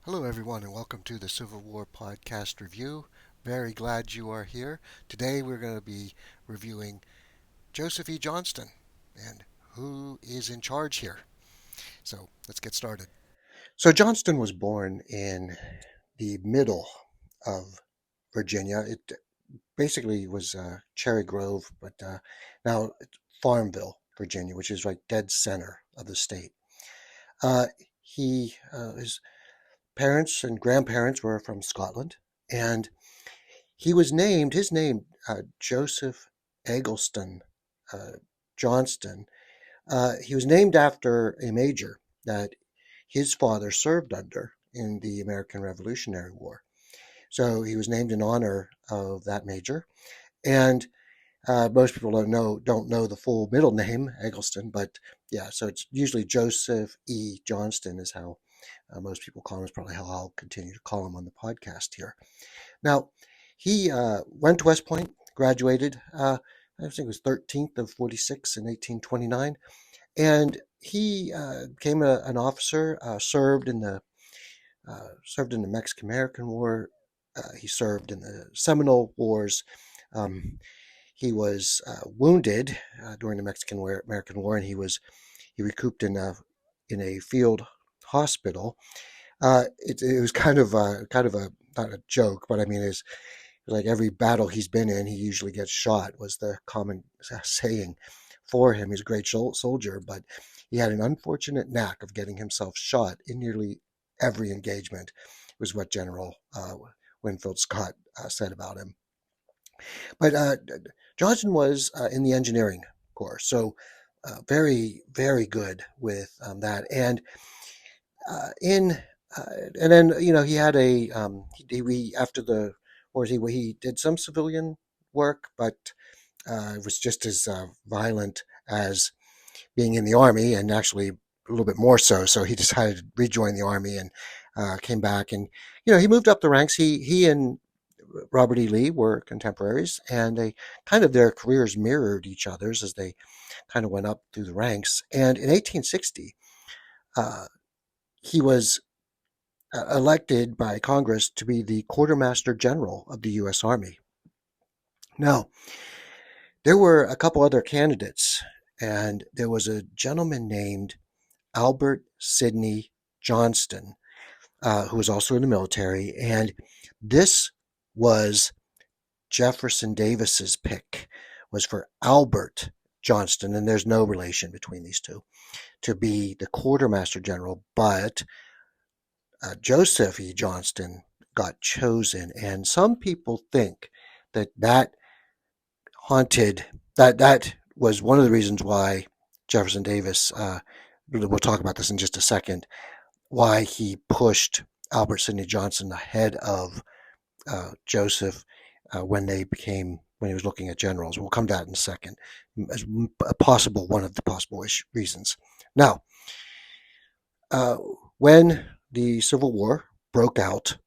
Hello, everyone, and welcome to the Civil War Podcast Review. Very glad you are here. Today, we're going to be reviewing Joesph E. Johnston and who is in charge here. So, let's get started. So, Johnston was born in the middle of Virginia. It basically was Cherry Grove, but now it's Farmville, Virginia, which is right dead center of the state. His parents and grandparents were from Scotland, and his name, Joseph Eggleston uh, Johnston. He was named after a major that his father served under in the American Revolutionary War. So he was named in honor of that major. And most people don't know the full middle name, Eggleston, but yeah, so it's usually Joesph E. Johnston is how most people call him. Is probably how I'll continue to call him on the podcast here. Now, he went to West Point, graduated, I think it was 13th of 46 in 1829, and he became an officer, served in the Mexican-American War. He served in the Seminole Wars. Um, he was wounded during the Mexican-American War, and he recouped in a field hospital. It was kind of a not a joke, but I mean, it's like every battle he's been in, he usually gets shot, was the common saying for him. He's a great soldier, but he had an unfortunate knack of getting himself shot in nearly every engagement, was what General Winfield Scott said about him. But Johnson was in the engineering corps, so very, very good with that. In and then he had after the wars he did some civilian work, but it was just as violent as being in the army, and actually a little bit more so. So he decided to rejoin the army and came back, and he moved up the ranks. He and Robert E. Lee were contemporaries, and they kind of their careers mirrored each other's as they kind of went up through the ranks. And in 1860, uh, he was elected by Congress to be the Quartermaster General of the U.S. Army. Now, there were a couple other candidates, and there was a gentleman named Albert Sidney Johnston, who was also in the military, and this was Jefferson Davis's pick, was for Albert Johnston, and there's no relation between these two, to be the Quartermaster General, but Joesph E. Johnston got chosen, and some people think that haunted that was one of the reasons why Jefferson Davis. We'll talk about this in just a second. Why he pushed Albert Sidney Johnston ahead of Joesph when he was looking at generals. We'll come to that in a second as one of the possible reasons. Now, when the Civil War broke out,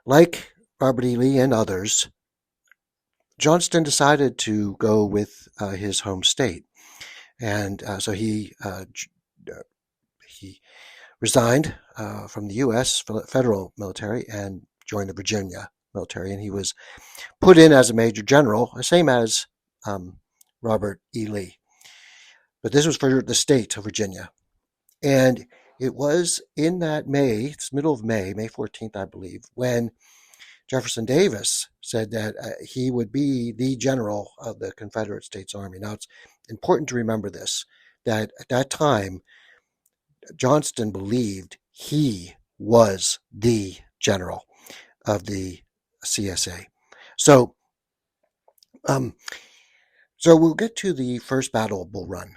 like Robert E. Lee and others, Johnston decided to go with his home state, and so he resigned from the U.S. federal military and joined the Virginia military, and he was put in as a major general, same as Robert E. Lee. But this was for the state of Virginia. And it was in that it's middle of May 14th, I believe, when Jefferson Davis said that he would be the general of the Confederate States Army. Now, it's important to remember this, that at that time, Johnston believed he was the general of the CSA. So, so we'll get to the first battle of Bull Run,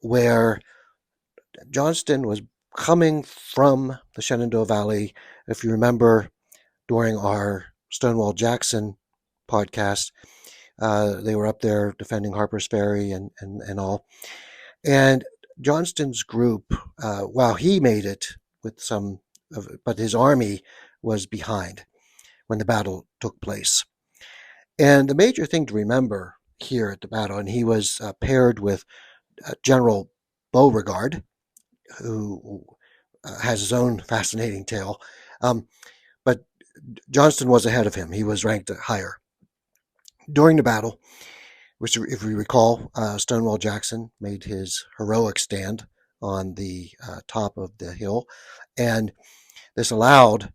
where Johnston was coming from the Shenandoah Valley. If you remember, during our Stonewall Jackson podcast, they were up there defending Harper's Ferry and all. And Johnston's group, he made it with but his army was behind when the battle took place. And the major thing to remember here at the battle, and he was paired with General Beauregard, who has his own fascinating tale. Um, but Johnston was ahead of him. He was ranked higher. During the battle, which, if we recall, Stonewall Jackson made his heroic stand on the top of the hill, and this allowed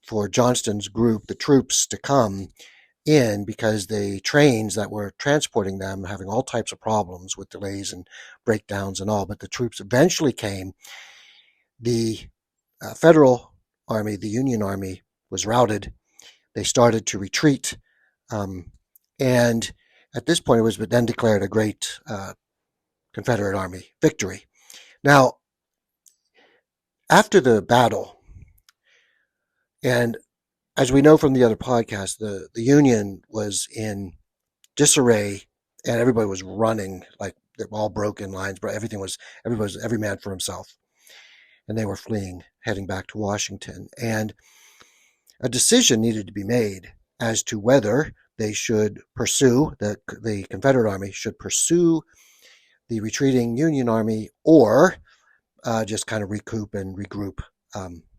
for Johnston's group, the troops, to come in because the trains that were transporting them having all types of problems with delays and breakdowns and all. But the troops eventually came. The Federal Army, the Union Army, was routed. They started to retreat. And at this point, it was then declared a great Confederate Army victory. Now, after the battle, and as we know from the other podcast, the Union was in disarray, and everybody was running like they're all broken lines, but every man for himself, and they were fleeing, heading back to Washington. And a decision needed to be made as to whether they should pursue the Confederate Army should pursue the retreating Union Army or just kind of recoup and regroup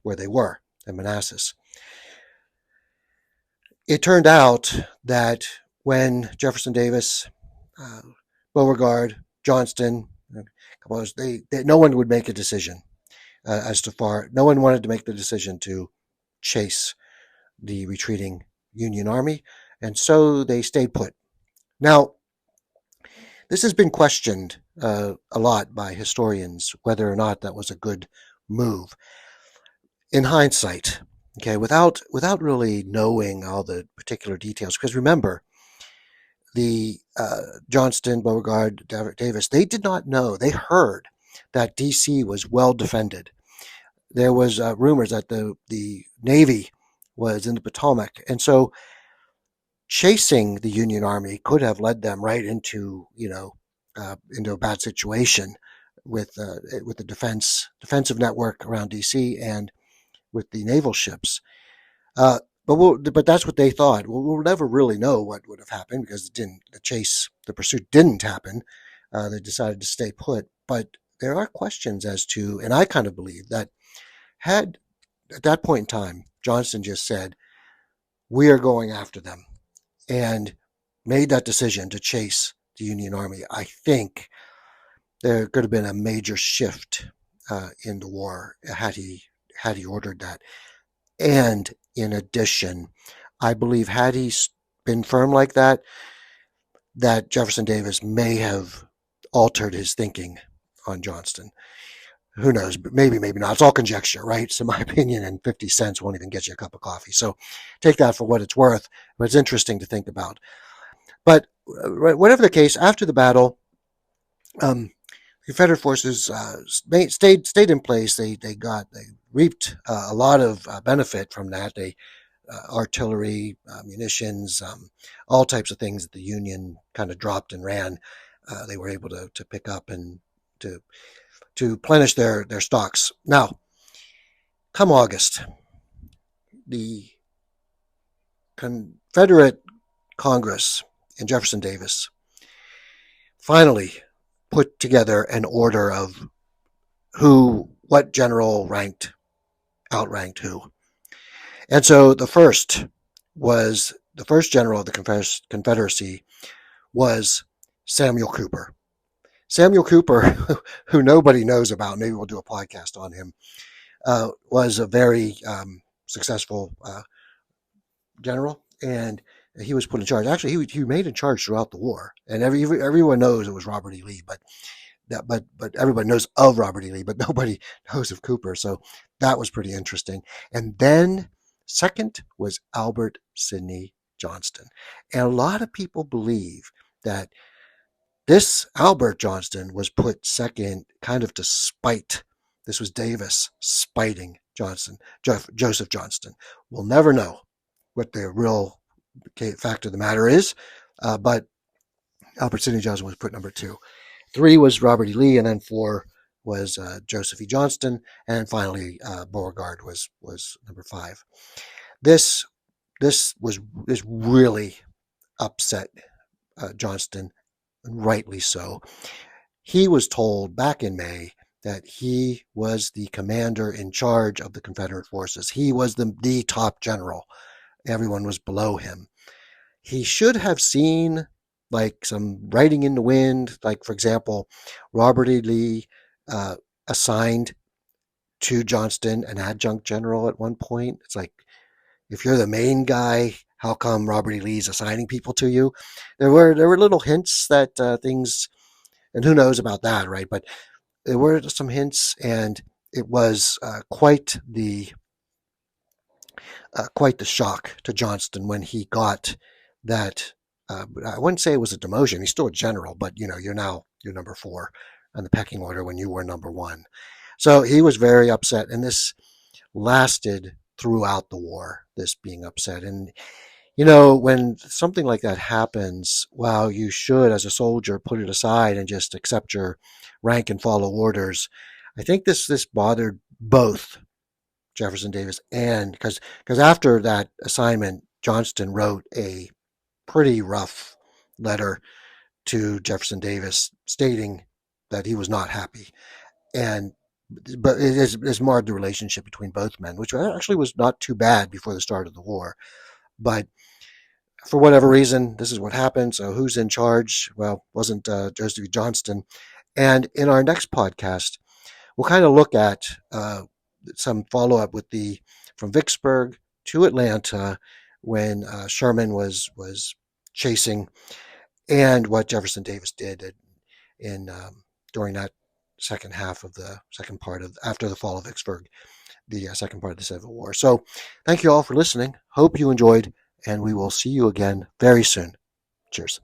where they were in Manassas. It turned out that when Jefferson Davis, Beauregard, Johnston, no one would make a decision no one wanted to make the decision to chase the retreating Union Army, and so they stayed put. Now, this has been questioned a lot by historians whether or not that was a good move. In hindsight, okay, without really knowing all the particular details, because remember, the Johnston, Beauregard, Davis, they did not know. They heard that D.C. was well defended. There was rumors that the Navy was in the Potomac, and so chasing the Union Army could have led them right into into a bad situation with the defensive network around D.C. and with the naval ships. But that's what they thought. We'll never really know what would have happened because the pursuit didn't happen. They decided to stay put. But there are questions as to, and I kind of believe that had at that point in time, Johnston just said, we are going after them, and made that decision to chase the Union Army, I think there could have been a major shift in the war had he ordered that. And in addition, I believe had he been firm like that, that Jefferson Davis may have altered his thinking on Johnston. Who knows? Maybe not. It's all conjecture, right? So my opinion and 50 cents won't even get you a cup of coffee. So take that for what it's worth. But it's interesting to think about. But whatever the case, after the battle, Confederate forces stayed in place. They reaped a lot of benefit from that. They artillery, munitions, all types of things that the Union kind of dropped and ran. They were able to pick up and to plenish their stocks. Now, come August, the Confederate Congress and Jefferson Davis finally put together an order of what general outranked who. And so the first general of the Confederacy was Samuel Cooper. Samuel Cooper, who nobody knows about, maybe we'll do a podcast on him, was a very successful general, and he was put in charge. Actually, he remained in charge throughout the war, and everyone knows it was Robert E. Lee, but everybody knows of Robert E. Lee, but nobody knows of Cooper. So that was pretty interesting. And then second was Albert Sidney Johnston, and a lot of people believe that this Albert Johnston was put second kind of to spite. This was Davis spiting Joesph Johnston. We'll never know what the real fact of the matter is, but Albert Sidney Johnston was put number 2. 3 was Robert E. Lee, and then 4 was Joesph E. Johnston, and finally Beauregard was number 5. This really upset Johnston, and rightly so. He was told back in May that he was the commander in charge of the Confederate forces. He was the top general. Everyone was below him. He should have seen like some writing in the wind, like, for example, Robert E. Lee uh, assigned to Johnston an adjunct general at one point. It's like, if you're the main guy, how come Robert E. Lee's assigning people to you? There were little hints that things, and who knows about that, right? But there were some hints, and it was quite the shock to Johnston when he got that. I wouldn't say it was a demotion. He's still a general, but you're number four on the pecking order when you were number one. So he was very upset, and this lasted throughout the war. This being upset, and when something like that happens, well, you should, as a soldier, put it aside and just accept your rank and follow orders. I think this bothered both Jefferson Davis and because after that assignment, Johnston wrote a pretty rough letter to Jefferson Davis stating that he was not happy, and but it has marred the relationship between both men, which actually was not too bad before the start of the war. But for whatever reason, this is what happened. So who's in charge? Well, wasn't Joesph E. Johnston. And in our next podcast, we'll kind of look at some follow up with from Vicksburg to Atlanta when Sherman was chasing, and what Jefferson Davis did in during that second half of the second part of after the fall of Vicksburg, the second part of the Civil War. So, thank you all for listening. Hope you enjoyed, and we will see you again very soon. Cheers.